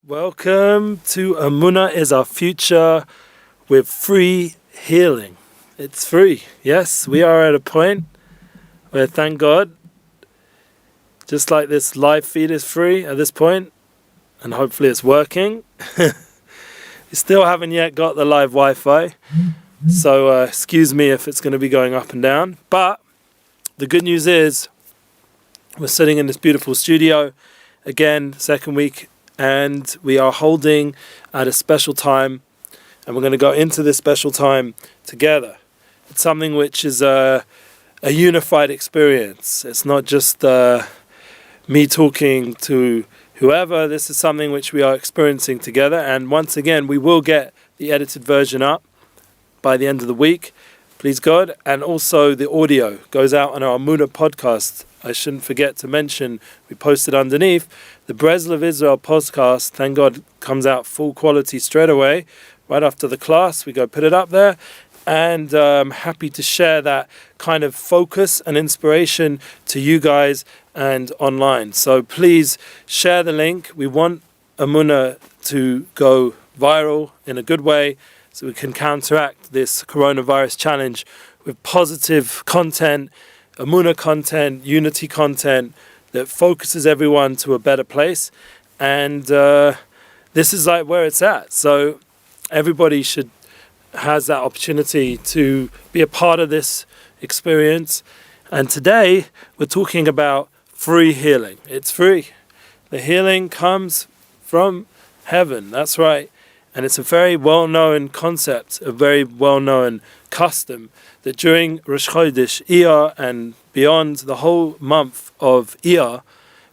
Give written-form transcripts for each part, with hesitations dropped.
Welcome to Emuna is Our Future with free healing. It's free. Yes, we are at a point where, thank God, just like this live feed is free at this point, and hopefully it's working. We still haven't yet got the live Wi-Fi, so excuse me if it's going to be going up and down. But the good news is we're sitting in this beautiful studio again, second week, and we are holding at a special time, and we're going to go into this special time together. It's something which is a unified experience. It's not just me talking to whoever. This is something which we are experiencing together, and once again we will get the edited version up by the end of the week, please God, and also the audio goes out on our Emuna podcast. I shouldn't forget to mention, we posted underneath, the Breslov Israel podcast, thank God, comes out full quality straight away, right after the class. We go put it up there, and I'm happy to share that kind of focus and inspiration to you guys and online. So please share the link. We want Emuna to go viral in a good way so we can counteract this coronavirus challenge with positive content, Emuna content, unity content that focuses everyone to a better place. And this is like where it's at. So everybody has that opportunity to be a part of this experience. And today we're talking about free healing. It's free. The healing comes from heaven. That's right. And it's a very well-known concept, a very well-known custom that during Rosh Chodesh, Iyar, and beyond the whole month of Iyar,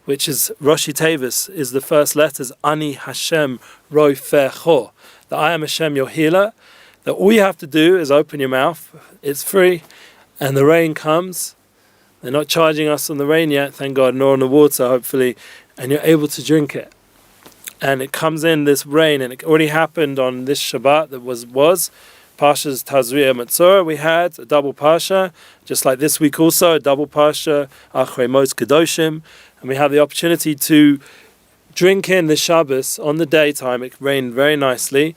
which is Rosh Tevis, is the first letters Ani Hashem Roifecho, that I am Hashem, your healer, that all you have to do is open your mouth, it's free, and the rain comes. They're not charging us on the rain yet, thank God, nor on the water, hopefully, and you're able to drink it. And it comes in this rain, and it already happened on this Shabbat that was Parshas Tazria Matzorah. We had a double Parsha, just like this week also, a double Parsha, Achrei Mos Kedoshim, and we have the opportunity to drink in the Shabbos on the daytime. It rained very nicely.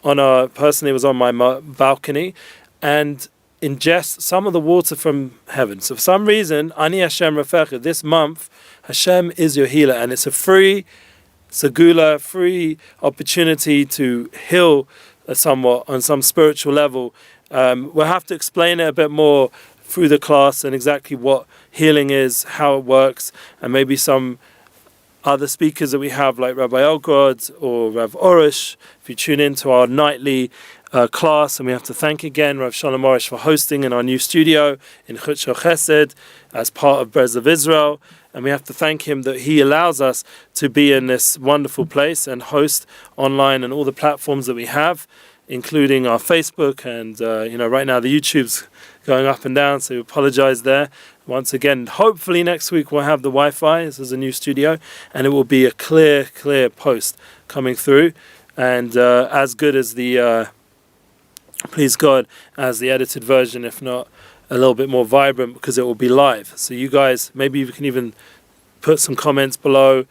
Personally, it was on my balcony, and ingest some of the water from heaven. So for some reason, Ani Hashem Rafecha, this month, Hashem is your healer, and it's a free segula, free opportunity to heal somewhat on some spiritual level. We'll have to explain it a bit more through the class and exactly what healing is, how it works, and maybe some other speakers that we have like Rabbi Elgrod or Rav Orish. If you tune into our nightly class, and we have to thank again Rav Shalom Orish for hosting in our new studio in Chutz Chesed as part of Breslov Israel. And we have to thank him that he allows us to be in this wonderful place and host online and all the platforms that we have, including our Facebook and right now the YouTube's going up and down, so we apologize there. Once again, hopefully next week we'll have the Wi-Fi. This is a new studio, and it will be a clear post coming through, and as good as the please God, as the edited version, if not a little bit more vibrant, because it will be live. So you guys, maybe you can even put some comments below,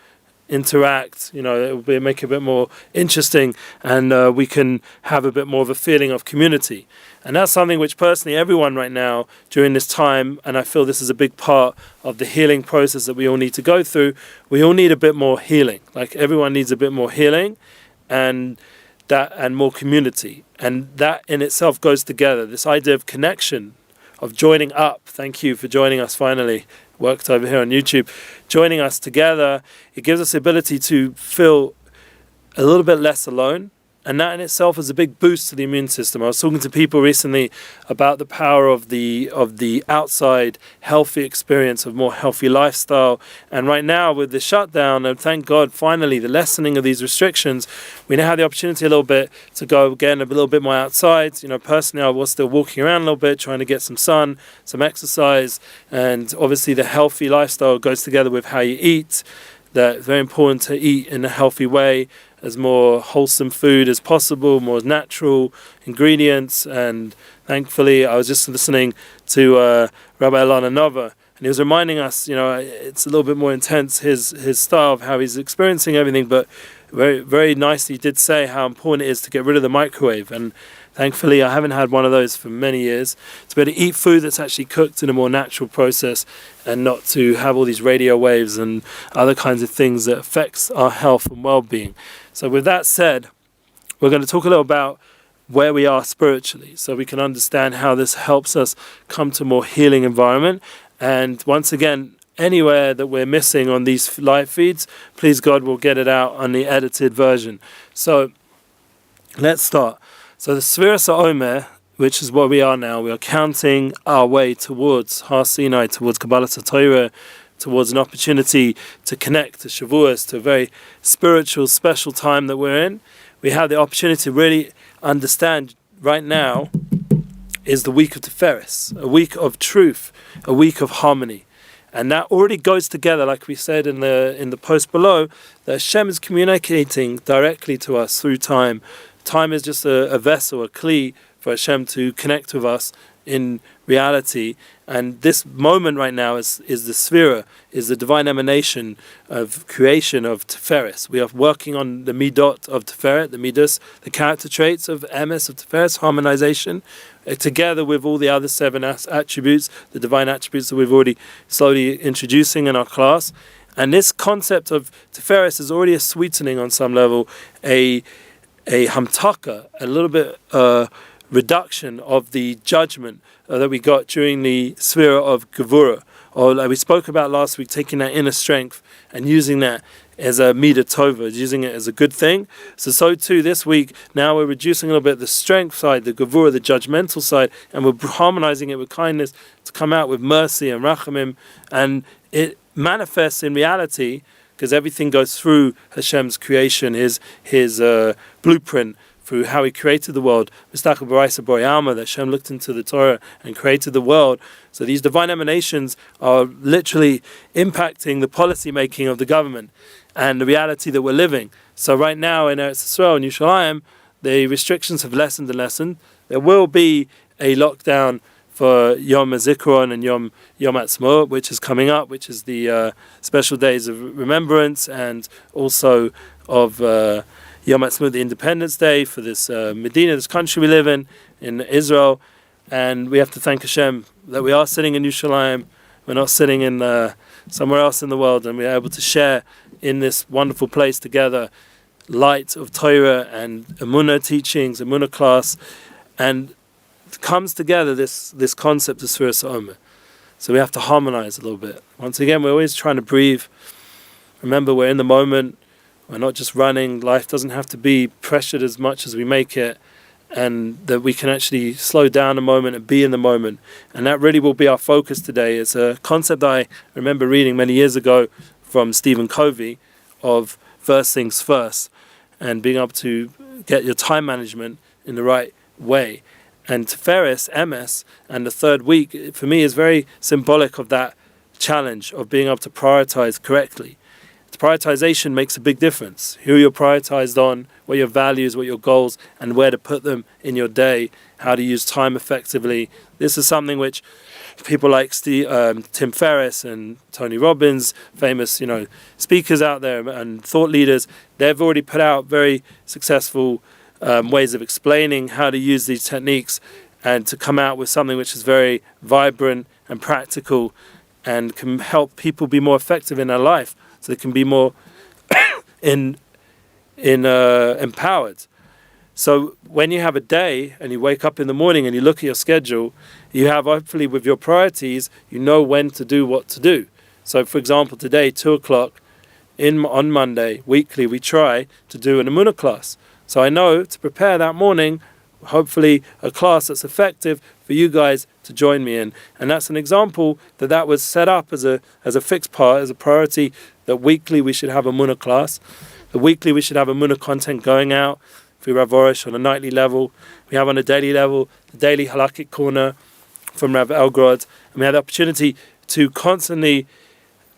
interact, it will make it a bit more interesting, and we can have a bit more of a feeling of community. And that's something which personally everyone right now during this time, and I feel this is a big part of the healing process that we all need to go through, we all need a bit more healing. Like everyone needs a bit more healing and more community. And that in itself goes together. This idea of connection, of joining up. Thank you for joining us finally. Worked over here on YouTube. Joining us together, it gives us the ability to feel a little bit less alone. And that in itself is a big boost to the immune system. I was talking to people recently about the power of the outside healthy experience, of more healthy lifestyle. And right now with the shutdown, and thank God finally the lessening of these restrictions, we now have the opportunity a little bit to go again a little bit more outside. Personally I was still walking around a little bit, trying to get some sun, some exercise, and obviously the healthy lifestyle goes together with how you eat. That it's very important to eat in a healthy way, as more wholesome food as possible, more natural ingredients. And thankfully I was just listening to Rabbi Elana Nova, And he was reminding us, it's a little bit more intense, his style of how he's experiencing everything, but very, very nicely he did say how important it is to get rid of the microwave. And thankfully I haven't had one of those for many years, to be able to eat food that's actually cooked in a more natural process and not to have all these radio waves and other kinds of things that affects our health and well-being. So with that said, we're going to talk a little about where we are spiritually, so we can understand how this helps us come to a more healing environment. And once again, anywhere that we're missing on these live feeds, please God, we'll get it out on the edited version. So let's start. So the Sefirat Omer, which is where we are now, we are counting our way towards Har Sinai, towards Kabbalas Torah, towards an opportunity to connect to Shavuos, to a very spiritual, special time that we're in. We have the opportunity to really understand right now is the week of Tiferes, a week of truth, a week of harmony. And that already goes together, like we said in the post below, that Hashem is communicating directly to us through time. Time is just a vessel, a kli for Hashem to connect with us in reality. And this moment right now is the Sefirat, is the divine emanation of creation of Tiferes. We are working on the midot of Tiferet, the midas, the character traits of emes, of Tiferes, harmonization, together with all the other 7 attributes, the divine attributes that we've already slowly introducing in our class. And this concept of Tiferes is already a sweetening on some level, a hamtaka, a little bit reduction of the judgment that we got during the Sefirat of Gevurah, or like we spoke about last week, taking that inner strength and using that as a midah tova, using it as a good thing. So too this week, now we're reducing a little bit the strength side, the Gevurah, the judgmental side, and we're harmonizing it with kindness to come out with mercy and rachamim, and it manifests in reality because everything goes through Hashem's creation, his blueprint, through how he created the world. Mistaka Baraisa Boreama, that Hashem looked into the Torah and created the world. So these divine emanations are literally impacting the policy making of the government and the reality that we're living. So right now in Eretz Yisrael and Yerushalayim, the restrictions have lessened and lessened. There will be a lockdown for Yom HaZikaron and Yom Ha'atzmaut, which is coming up, which is the special days of remembrance, and also of Yom Ha'atzmaut, the Independence Day for this Medina, this country we live in Israel. And we have to thank Hashem that we are sitting in Yerushalayim. We're not sitting in somewhere else in the world, and we're able to share in this wonderful place together light of Torah and Emuna teachings, Emuna class, and it comes together this concept of Sefirat Omer. So we have to harmonize a little bit. Once again, we're always trying to breathe. Remember, we're in the moment. We're not just running. Life doesn't have to be pressured as much as we make it, and that we can actually slow down a moment and be in the moment. And that really will be our focus today. It's a concept that I remember reading many years ago from Stephen Covey of first things first, and being able to get your time management in the right way. And Tiferes, MS, and the third week, for me, is very symbolic of that challenge of being able to prioritize correctly. The prioritization makes a big difference. Who you're prioritized on, what your values, what your goals, and where to put them in your day, how to use time effectively. This is something which people like Tim Ferriss and Tony Robbins, famous speakers out there and thought leaders, they've already put out very successful ways of explaining how to use these techniques and to come out with something which is very vibrant and practical and can help people be more effective in their life, so they can be more empowered. So when you have a day and you wake up in the morning and you look at your schedule, you have, hopefully with your priorities, you know when to do what to do. So for example, today 2:00 on Monday weekly, we try to do an Emuna class. So I know to prepare that morning, hopefully a class that's effective for you guys to join me in. And that's an example that was set up as a fixed part, as a priority, that weekly we should have a Emuna class. The weekly we should have Emuna content going out through Rav Orish on a nightly level. We have on a daily level the daily halakhic corner from Rav Elgrod. And we have the opportunity to constantly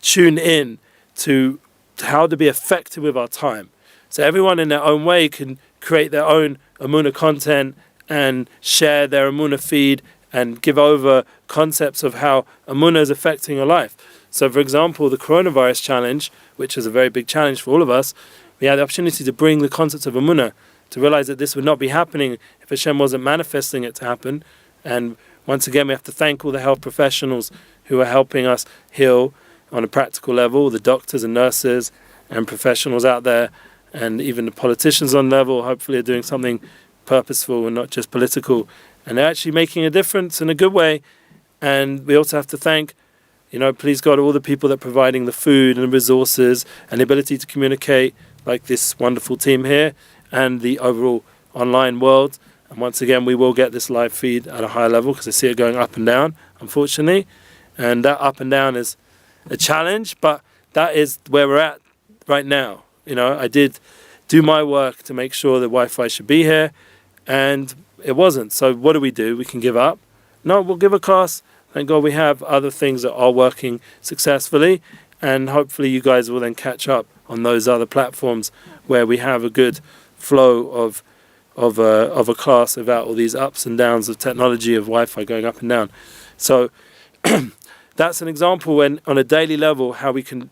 tune in to how to be effective with our time. So everyone in their own way can create their own Emuna content and share their Emuna feed and give over concepts of how Emuna is affecting your life. So, for example, the coronavirus challenge, which is a very big challenge for all of us, we had the opportunity to bring the concepts of Emuna, to realize that this would not be happening if Hashem wasn't manifesting it to happen. And once again, we have to thank all the health professionals who are helping us heal on a practical level, the doctors and nurses and professionals out there, and even the politicians on level, hopefully are doing something purposeful and not just political. And they're actually making a difference in a good way. And we also have to thank, please God, all the people that are providing the food and the resources and the ability to communicate, like this wonderful team here, and the overall online world. And once again, we will get this live feed at a higher level because I see it going up and down, unfortunately. And that up and down is a challenge, but that is where we're at right now. I did do my work to make sure that Wi-Fi should be here, and it wasn't. So what do? We can give up? No, we'll give a class. Thank God we have other things that are working successfully, and hopefully you guys will then catch up on those other platforms where we have a good flow of a class without all these ups and downs of technology, of Wi-Fi going up and down. So that's an example when on a daily level how we can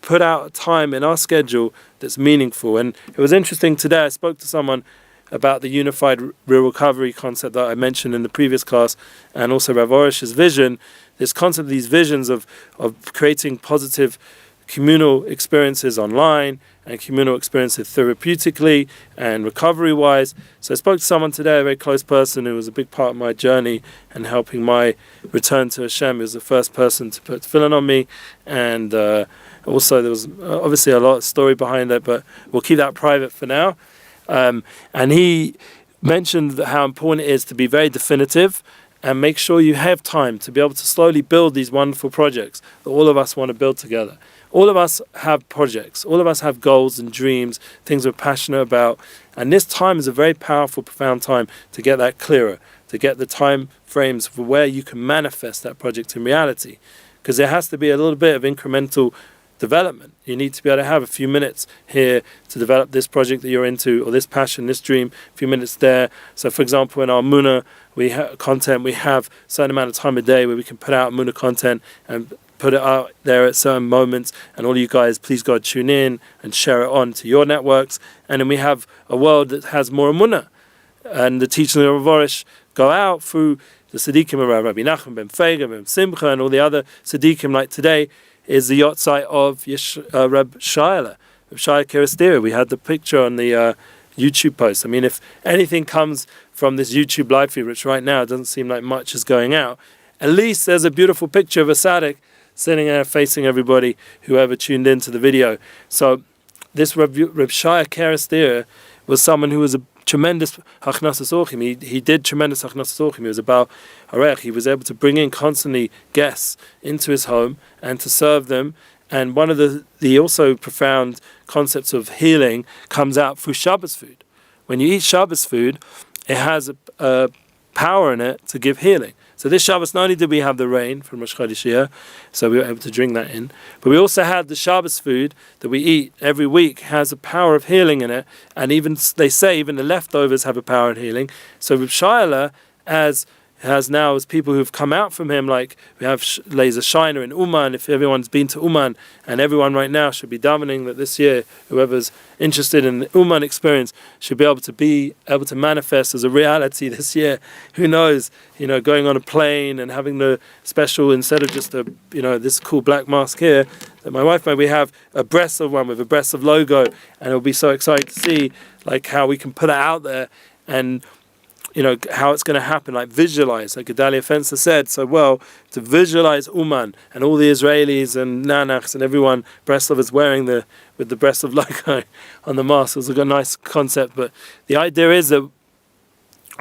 put out time in our schedule that's meaningful. And it was interesting today, I spoke to someone about the unified real recovery concept that I mentioned in the previous class, and also Rav Orish's vision, this concept of these visions of creating positive communal experiences online and communal experiences therapeutically and recovery-wise. So I spoke to someone today, a very close person who was a big part of my journey and helping my return to Hashem. He was the first person to put tefillin on me, and also there was obviously a lot of story behind it, but we'll keep that private for now. And he mentioned how important it is to be very definitive and make sure you have time to be able to slowly build these wonderful projects that all of us want to build together. All of us have projects. All of us have goals and dreams, things we're passionate about. And this time is a very powerful, profound time to get that clearer, to get the time frames for where you can manifest that project in reality. Because there has to be a little bit of incremental development. You need to be able to have a few minutes here to develop this project that you're into, or this passion, this dream, a few minutes there. So for example, in our Emuna we have a certain amount of time a day where we can put out Emuna content and put it out there at certain moments, and all you guys, please God, tune in and share it on to your networks. And then we have a world that has more Emuna, and the teaching of Rav Orish go out through the Tzaddikim of Rabbi Nachman ben Feiga, ben Simcha, and all the other Tzaddikim. Like today is the Yotzai of Reb Shayla, Reb Shaya Kerastira. We had the picture on the YouTube post. I mean, if anything comes from this YouTube live feed, which right now doesn't seem like much is going out, at least there's a beautiful picture of a tzaddik sitting there facing everybody, whoever tuned into the video. So this Reb Shaya Kerastira was someone who was a tremendous Hachnasas Orchim. He did tremendous Hachnasas Orchim. He was about Harech. He was able to bring in constantly guests into his home and to serve them. And one of the also profound concepts of healing comes out through Shabbos food. When you eat Shabbos food, it has a power in it to give healing. So this Shabbos, not only did we have the rain from Rosh Chodesh, so we were able to drink that in, but we also had the Shabbos food that we eat every week has a power of healing in it, and even they say even the leftovers have a power of healing. So Reb Shayla has now, as people who've come out from him, like we have Eliezer Shiner in Uman, if everyone's been to Uman, and everyone right now should be davening that this year, whoever's interested in the Uman experience should be able to manifest as a reality this year. Who knows, going on a plane and having the special, instead of just this cool black mask here, that my wife made, we have a breast of one with a breast of logo, and it'll be so exciting to see like how we can put it out there and how it's going to happen, like visualize, like Gedalia Fenster said so well, to visualize Uman and all the Israelis and Nanachs and everyone, Breslovers wearing with the Breslov logo on the mask. It was a nice concept, but the idea is that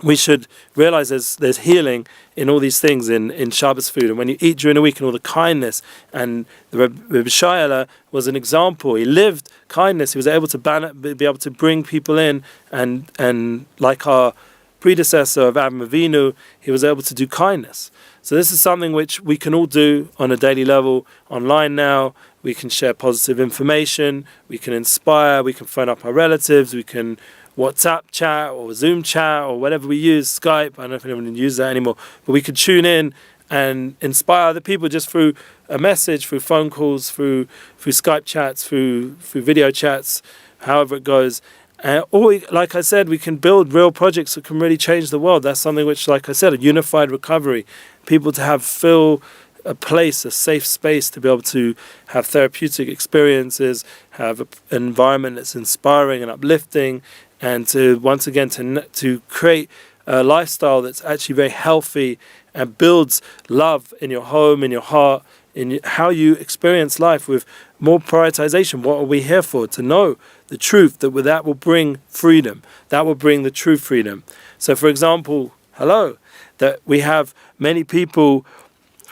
we should realize there's healing in all these things in Shabbos food, and when you eat during the week and all the kindness, and the Rebbe Shayla was an example. He lived kindness. He was able to be able to bring people in, and like our predecessor of Avraham Avinu, he was able to do kindness. So this is something which we can all do on a daily level online now. We can share positive information, we can inspire, we can phone up our relatives, we can WhatsApp chat or Zoom chat or whatever we use, Skype. I don't know if anyone uses that anymore, but we could tune in and inspire other people just through a message, through phone calls, through Skype chats, through video chats, however it goes. Like I said, we can build real projects that can really change the world. That's something which, like I said, a unified recovery, people to feel a place, a safe space to be able to have therapeutic experiences, have an environment that's inspiring and uplifting, and to once again to create a lifestyle that's actually very healthy and builds love in your home, in your heart, in how you experience life with more prioritization. What are we here for? To know the truth, that will bring freedom. That will bring the true freedom. So, for example, that we have many people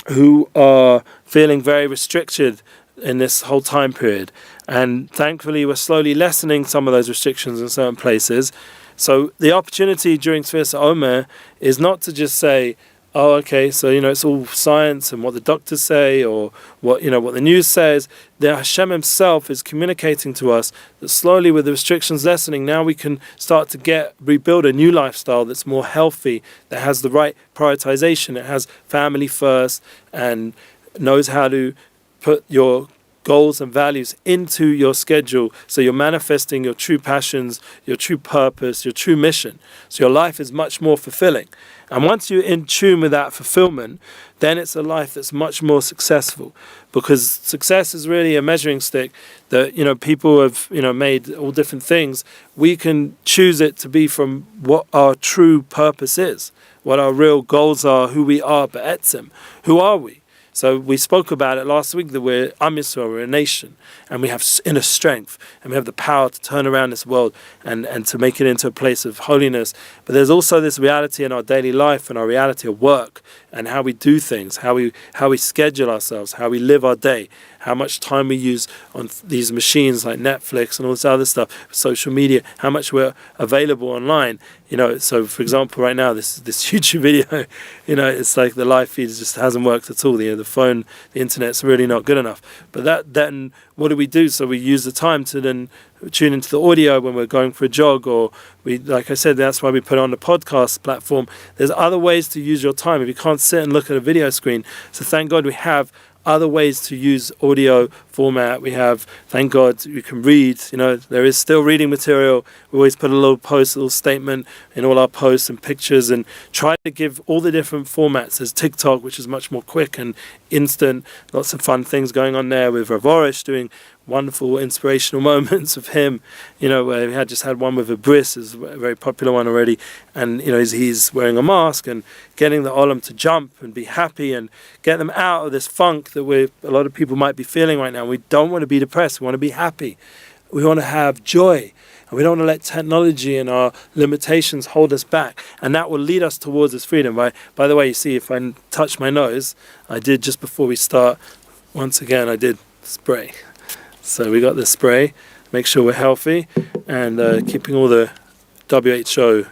who are feeling very restricted in this whole time period. And thankfully, we're slowly lessening some of those restrictions in certain places. So the opportunity during Sefirat Omer is not to just say, oh, okay, so, it's all science and what the doctors say or what the news says. The Hashem himself is communicating to us that slowly with the restrictions lessening, now we can start to rebuild a new lifestyle that's more healthy, that has the right prioritization, it has family first and knows how to put your goals and values into your schedule, so you're manifesting your true passions, your true purpose, your true mission. So your life is much more fulfilling. And once you're in tune with that fulfillment, then it's a life that's much more successful, because success is really a measuring stick that, people have, made all different things. We can choose it to be from what our true purpose is, what our real goals are, who we are, be'etzem. Who are we? So we spoke about it last week that we're Am Yisrael, we're a nation, and we have inner strength, and we have the power to turn around this world and to make it into a place of holiness. But there's also this reality in our daily life and our reality of work and how we do things, how we schedule ourselves, how we live our day, how much time we use on these machines like Netflix and all this other stuff, social media, how much we're available online. So for example, right now, this YouTube video, it's like the live feed just hasn't worked at all. The phone, the internet's really not good enough. But then what do? So we use the time to then tune into the audio when we're going for a jog, or like I said, that's why we put it on the podcast platform. There's other ways to use your time if you can't sit and look at a video screen. So thank God we have other ways to use audio format. We have, thank God, you can read. There is still reading material. We always put a little post, a little statement in all our posts and pictures, and try to give all the different formats. There's TikTok, which is much more quick and instant. Lots of fun things going on there with Rabbi doing wonderful inspirational moments of him, where we just had one with a bris, is a very popular one already, and he's wearing a mask and getting the olam to jump and be happy and get them out of this funk that a lot of people might be feeling right now. We don't want to be depressed, we want to be happy, we want to have joy, and we don't want to let technology and our limitations hold us back, and that will lead us towards this freedom. By the way, you see, if I touch my nose, I did just before we start, once again I did spray. So we got the spray, make sure we're healthy, and keeping all the WHO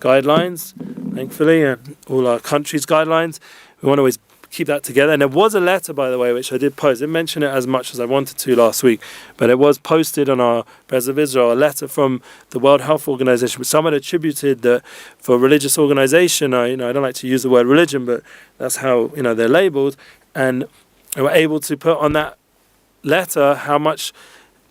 guidelines, thankfully, and all our country's guidelines. We want to always keep that together. And there was a letter, by the way, which I did post. I didn't mention it as much as I wanted to last week, but it was posted on our President of Israel, a letter from the World Health Organization, which someone attributed that for religious organization, I don't like to use the word religion, but that's how, they're labeled, and they were able to put on that letter how much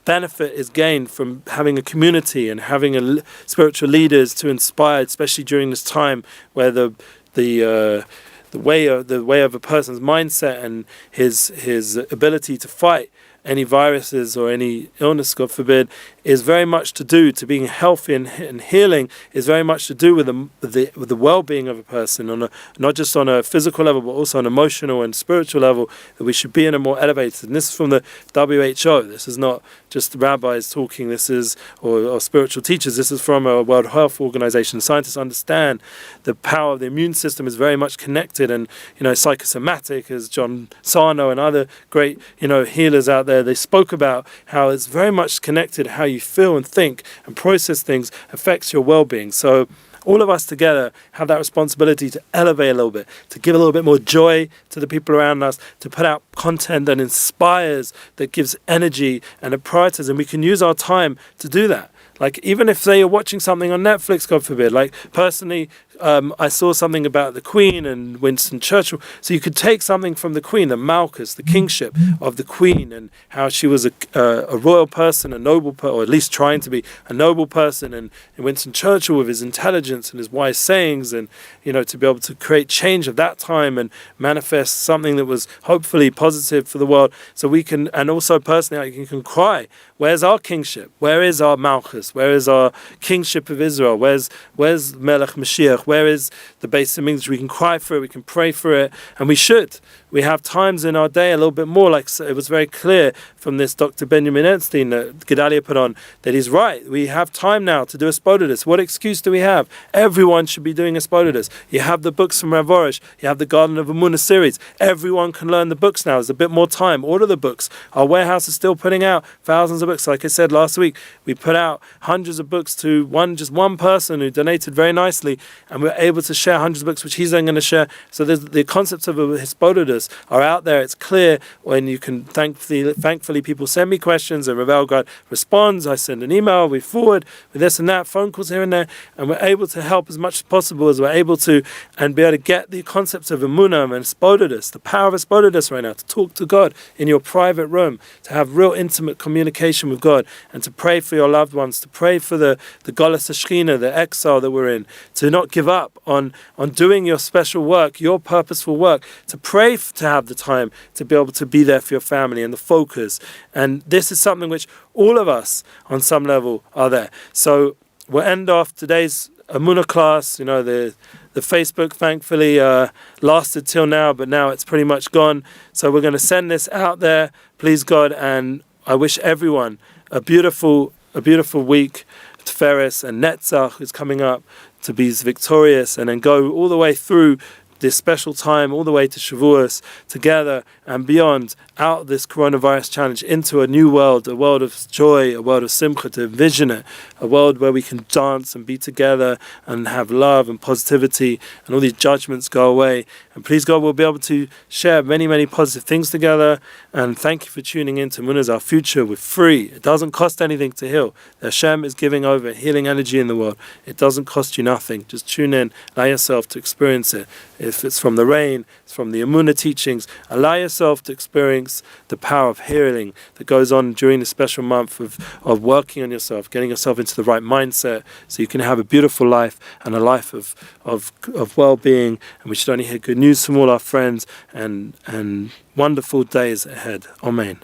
benefit is gained from having a community and having spiritual leaders to inspire, especially during this time where the way of a person's mindset and his ability to fight any viruses or any illness, God forbid, is very much to do to being healthy and healing, is very much to do with the well-being of a person, not just on a physical level, but also on an emotional and spiritual level, that we should be in a more elevated. And this is from the WHO. This is not just rabbis talking. This is or spiritual teachers. This is from a World Health Organization. Scientists understand the power of the immune system is very much connected, and psychosomatic, as John Sarno and other great healers out there, they spoke about how it's very much connected. How you feel and think and process things affects your well-being. So all of us together have that responsibility to elevate a little bit, to give a little bit more joy to the people around us, to put out content that inspires, that gives energy and that prioritizes, and we can use our time to do that. Like, even if, say, you're watching something on Netflix, God forbid, like, personally, I saw something about the Queen and Winston Churchill. So you could take something from the Queen, the Malchus, the kingship of the Queen, and how she was a royal person, a noble person, or at least trying to be a noble person, and Winston Churchill with his intelligence and his wise sayings, and, you know, to be able to create change of that time and manifest something that was hopefully positive for the world. So we can, and also personally, you can cry, where's our kingship? Where is our Malchus? Where is our kingship of Israel? Where's Melech Mashiach? Where is the Beis Hamikdash? We can cry for it, we can pray for it, and we should. We have times in our day a little bit more, like it was very clear from this Dr. Benjamin Ernstein that Gedalia put on, that he's right. We have time now to do a spodidus. What excuse do we have? Everyone should be doing a spodidus. You have the books from Rav Orish, you have the Garden of Emuna series. Everyone can learn the books now. There's a bit more time. Order the books. Our warehouse is still putting out thousands of books. Like I said last week, we put out hundreds of books to just one person who donated very nicely, and we're able to share hundreds of books, which he's then going to share. So there's the concepts of a hispodidus are out there. It's clear when you can, thankfully people send me questions and Rav God responds. I send an email, we forward with this and that, phone calls here and there, and we're able to help as much as possible as we're able to, and be able to get the concepts of Emuna and hispodidus, the power of hispodidus right now, to talk to God in your private room, to have real intimate communication with God, and to pray for your loved ones, to pray for the Golus Shechina, the exile that we're in, to not give up on doing your special work, your purposeful work, to pray to have the time to be able to be there for your family and the focus. And this is something which all of us on some level are there. So we'll end off today's Emuna class. You know, the Facebook thankfully lasted till now, but now it's pretty much gone. So we're going to send this out there, please God, and I wish everyone a beautiful week. Tiferes and Netzach is coming up, to be victorious, and then go all the way through this special time, all the way to Shavuos, together and beyond, out of this coronavirus challenge into a new world, a world of joy, a world of simcha, to envision it, a world where we can dance and be together and have love and positivity, and all these judgments go away. And please God, we'll be able to share many, many positive things together. And thank you for tuning in to Emuna's Our Future. We're free. It doesn't cost anything to heal. Hashem is giving over healing energy in the world. It doesn't cost you nothing. Just tune in, allow yourself to experience it. If it's from the rain, it's from the Emuna teachings, allow yourself to experience the power of healing that goes on during the special month of working on yourself, getting yourself into the right mindset so you can have a beautiful life and a life of well-being. And we should only hear good news from all our friends and wonderful days ahead. Amen.